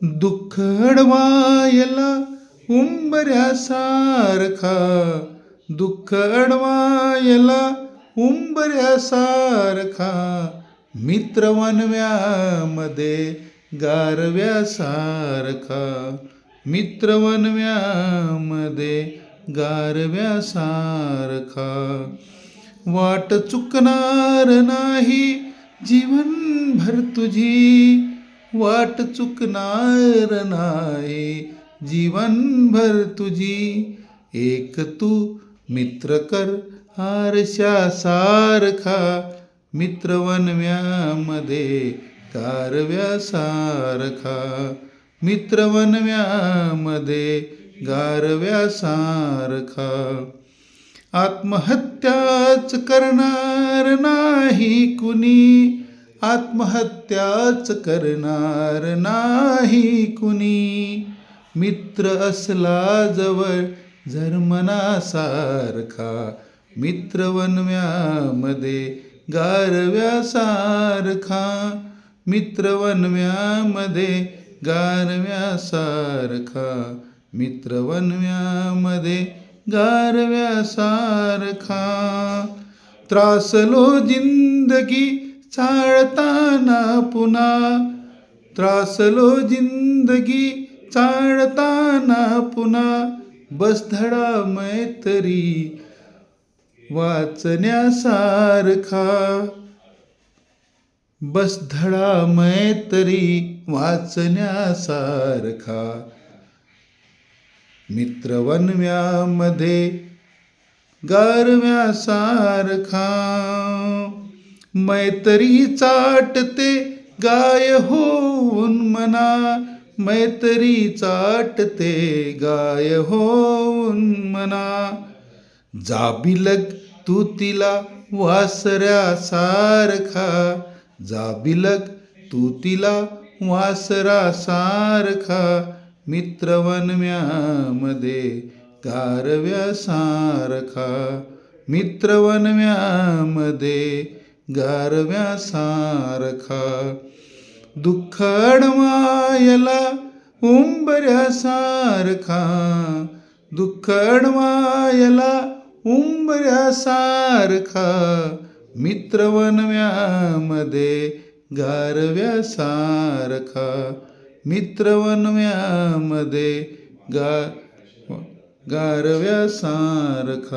दुःख अडवायला उंबऱ्यासारखा, दुःख अडवायला उंबऱ्यासारखा, मित्र वनव्यामध्ये गारव्यासारखा, मित्र वनव्यामध्ये गारव्यासारखा. वाट चुकणार नाही जीवनभर तुझी, वाट चुकणार नाही जीवनभर तुझी. एक तू मित्र कर आरशासारखा, मित्र वनव्यामध्ये गारव्यासारखा, मित्र वनव्यामध्ये गारव्यासारखा. आत्महत्याच करणार नाही कुणी, आत्महत्याच करणार नाही कुणी, मित्र असला जवळ झरमनासारखा, मित्र वनव्यामध्ये गारव्यासारखा, मित्र वनव्यामध्ये गारव्यासारखा, मित्र वनव्यामध्ये गारव्यासारखा. त्रासलो जिंदगी चाळताना पुन्हा, त्रासलो जिंदगी चाळताना पुन्हा, बस धडा मैत्री वाचण्यासारखा, बस धडा मैत्री वाचण्यासारखा, मित्र वनव्यामध्ये गारव्यासारखा. मैत्री चाटते गाय होऊन मना, मैत्री चाटते गाय होऊन मना, जाबिलग तू तिला वासरासारखा, जाबिलग तू तिला वासरासारखा, मित्र वनव्यामध्ये गारव्यासारखा, मित्र वनव्यामध्ये गारव्यासारखा. दुःख अडवायला उंबऱ्यासारखा, दुःख अडवायला उंबऱ्यासारखा, मित्र वनव्यामध्ये गारव्यासारखा, मित्र वनव्यामध्ये गारव्यासारखा.